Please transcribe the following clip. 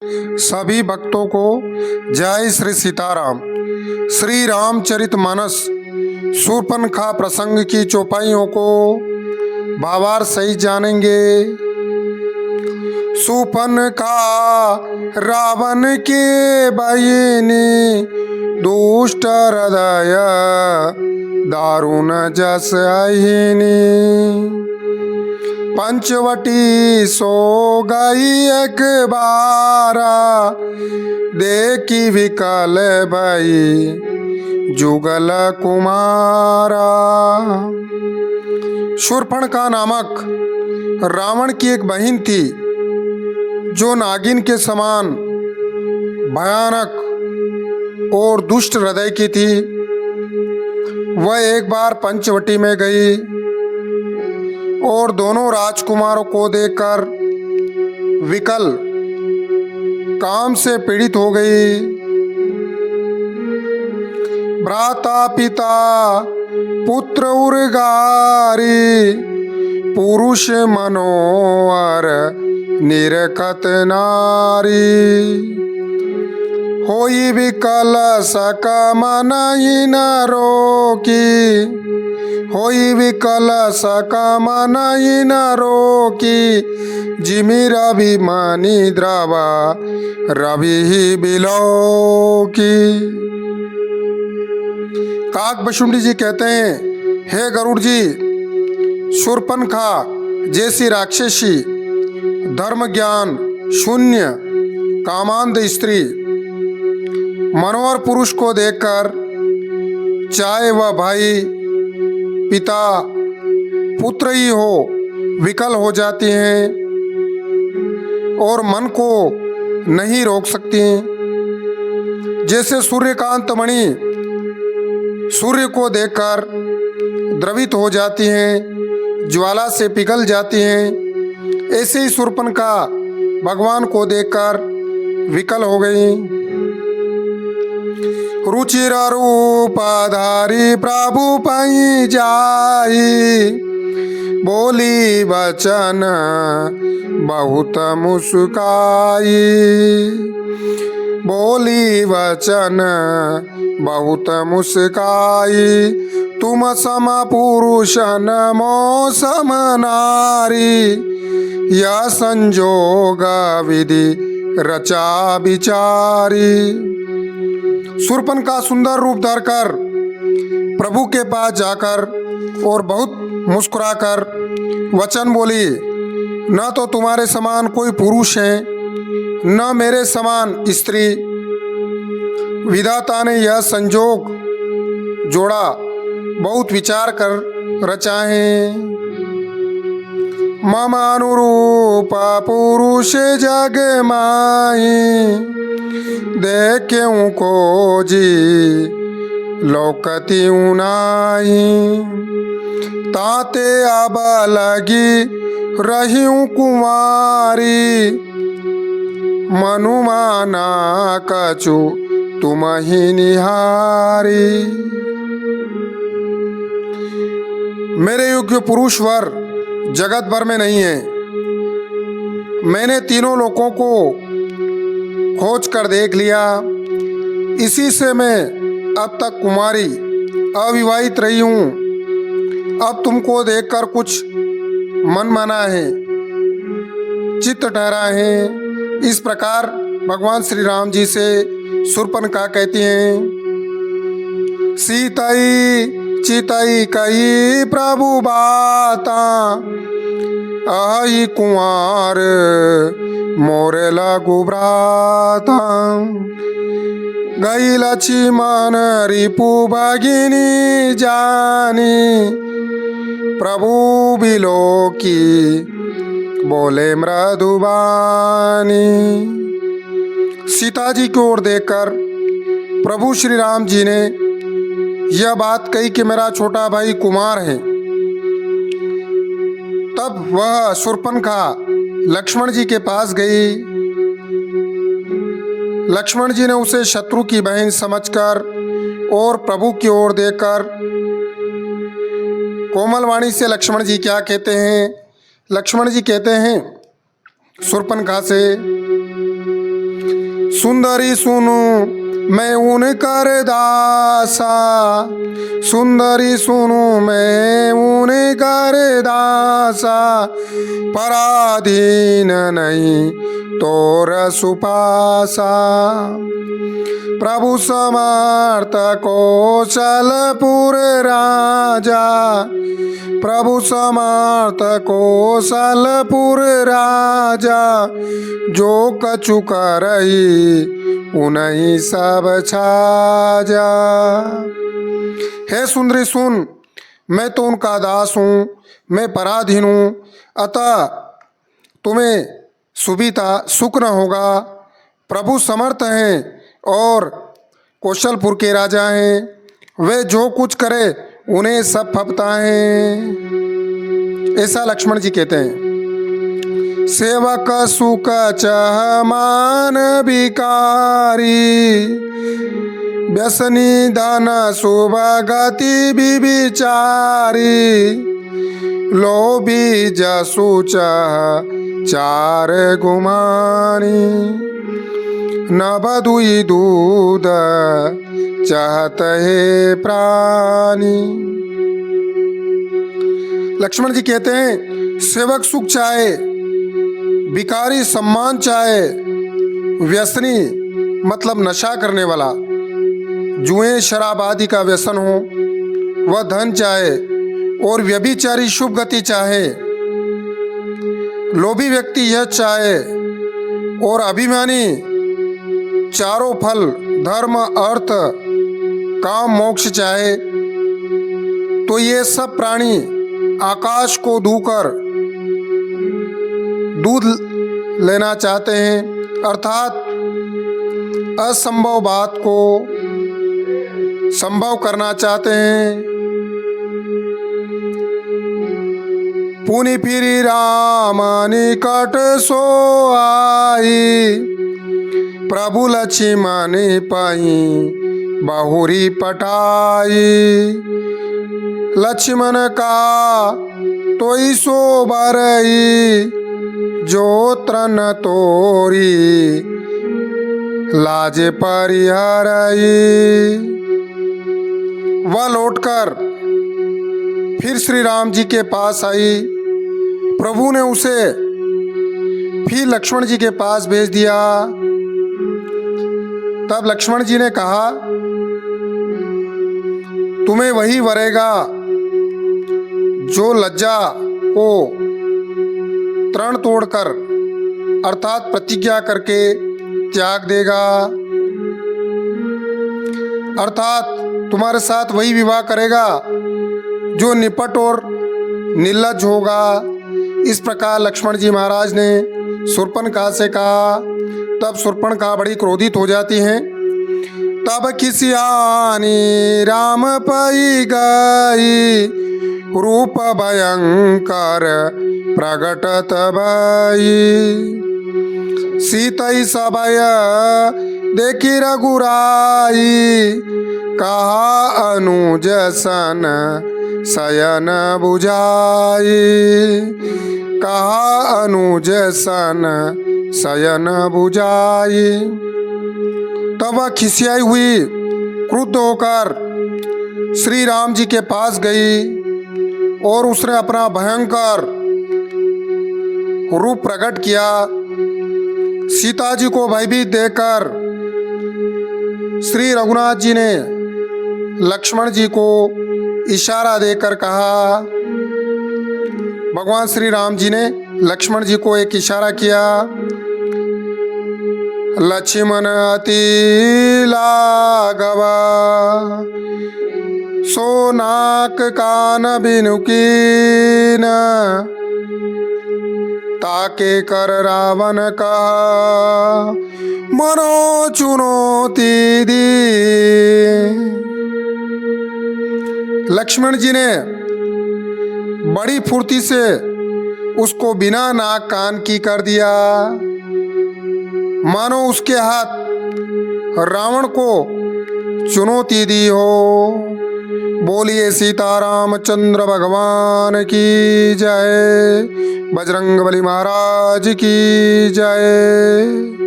सभी भक्तों को जय श्री सीताराम। श्री रामचरितमानस शूर्पणखा प्रसंग की चौपाइयों को भावार्थ सहित जानेंगे। शूर्पणखा रावण के बहिनी, दुष्ट हृदय दारुण जस अहिनी। पंचवटी सो गई एक बारा, देखी विकल भई जुगल कुमारा। शूर्पणखा नामक रावण की एक बहन थी जो नागिन के समान भयानक और दुष्ट हृदय की थी। वह एक बार पंचवटी में गई और दोनों राजकुमारों को देखकर विकल काम से पीड़ित हो गई। भ्राता पिता पुत्र उर्गारी, पुरुष मनोहर निरखत नारी। होई विकल सक मन न रोकी, होई विकल सक मन न रोकी। जिमि रवि मणि द्रव रवि बिलोकी। काक बशुंडी जी कहते हैं, हे गरुड़ जी, शूर्पणखा जैसी राक्षसी, धर्म ज्ञान शून्य कामांध स्त्री, मनोहर पुरुष को देखकर चाहे वह भाई पिता पुत्र ही हो, विकल हो जाती हैं और मन को नहीं रोक सकती। जैसे सूर्यकांत मणि सूर्य को देखकर द्रवित हो जाती हैं, ज्वाला से पिघल जाती हैं, ऐसे ही शूर्पणखा भगवान को देखकर विकल हो गई। रुचिर रूपधारी प्रभु पई जाई, बोली वचन बहुत मुस्काई। बोली वचन बहुत मुस्काई, तुम सम पुरुष न मो सम नारी। यह संजोग विधि रचा विचारी। शूर्पणखा सुंदर रूप धरकर प्रभु के पास जाकर और बहुत मुस्कुराकर वचन बोली, न तो तुम्हारे समान कोई पुरुष है, न मेरे समान स्त्री। विधाता ने यह संजोग जोड़ा, बहुत विचार कर रचा है। मम अनुरूप पुरुष जग माही, देख्यऊ को जी लोकति उनाई। ताते अब लगी रहियूं कुमारी, मनुमाना कछु तुम ही निहारी। मेरे योग्य पुरुष वर जगत भर में नहीं है। मैंने तीनों लोकों को खोज कर देख लिया, इसी से मैं अब तक कुमारी अविवाहित रही हूँ। अब तुमको देखकर कुछ मन माना है, चित्त ठहरा है। इस प्रकार भगवान श्री राम जी से शूर्पणखा कहती हैं, सीतई चितई कही प्रभु बाता, अहि कुंवर मोरे लघु भ्राता। गई लक्ष्मण रिपु भगिनी जानी, प्रभु बिलोकी बोले मृदुबानी। सीता जी की ओर देखकर प्रभु श्री राम जी ने यह बात कही कि मेरा छोटा भाई कुमार है। तब वह शूर्पणखा लक्ष्मण जी के पास गई। लक्ष्मण जी ने उसे शत्रु की बहन समझकर और प्रभु की ओर देखकर कोमल वाणी से लक्ष्मण जी क्या कहते हैं? लक्ष्मण जी कहते हैं शूर्पणखा से, सुंदरी सुनु मैं उनकर दासा, सुंदरी सुनु मैं उनकर दासा, पराधीन नहीं तोर सुपासा। प्रभु समर्थ कौशलपुर राजा, प्रभु समर्थ कौशलपुर राजा, जो कछु करई उन्हीं सब छाजा। हे सुंदरी सुन, मैं तो उनका दास हूँ, मैं पराधीन हूँ, अतः तुम्हें सुविधा सुख न होगा। प्रभु समर्थ हैं और कौशलपुर के राजा हैं, वे जो कुछ करे उन्हें सब फपता है। ऐसा लक्ष्मण जी कहते हैं। सेवक सुख चह मान भिकारी, व्यसनी धन शुभ गति विचारी, लोभी जसु चह चार गुमानी, न बधुई दूध चाहत है प्राणी। लक्ष्मण जी कहते हैं, सेवक सुख चाहे, भिखारी सम्मान चाहे, व्यसनी मतलब नशा करने वाला, जुए शराब आदि का व्यसन हो, वह धन चाहे, और व्यभिचारी शुभ गति चाहे, लोभी व्यक्ति यह चाहे, और अभिमानी चारों फल धर्म अर्थ काम मोक्ष चाहे, तो ये सब प्राणी आकाश को धोकर दूध लेना चाहते हैं, अर्थात असंभव बात को संभव करना चाहते हैं। पुनि फिरी राम निकट सो आई, प्रभु लक्ष्मण पाई बहुरी पटाई, लक्ष्मण का तोई सो बरई, जो त्रन तोरी लाज परिहरई। वह लौटकर फिर श्री राम जी के पास आई। प्रभु ने उसे फिर लक्ष्मण जी के पास भेज दिया। तब लक्ष्मण जी ने कहा, तुम्हें वही वरेगा जो लज्जा को तृण तोड़कर अर्थात प्रतिज्ञा करके त्याग देगा, अर्थात तुम्हारे साथ वही विवाह करेगा जो निपट और निर्लज्ज होगा। इस प्रकार लक्ष्मण जी महाराज ने शूर्पणखा से कहा। तब शूर्पणखा बड़ी क्रोधित हो जाती हैं। तब खिसियानी राम पई गई, रूप भयंकर प्रगटत भई, सीतई सबय देखी रघुराई, कहा अनुज सन शयन बुझाई, कहा अनुज सन शयन बुझाई। तब वह खिसियाई हुई क्रुद्ध होकर श्री राम जी के पास गई और उसने अपना भयंकर रूप प्रकट किया। सीता जी को भयभीत देकर श्री रघुनाथ जी ने लक्ष्मण जी को इशारा देकर कहा, भगवान श्री राम जी ने लक्ष्मण जी को एक इशारा किया। लक्ष्मण अति लाघवा, सोनाक कान बिनुकीन, ताके कर रावण का मनो चुनौती दी। लक्ष्मण जी ने बड़ी फुर्ती से उसको बिना नाक कान की कर दिया, मानो उसके हाथ रावण को चुनौती दी हो। बोलिए सीतारामचंद्र भगवान की जय, बजरंगबली महाराज की जय।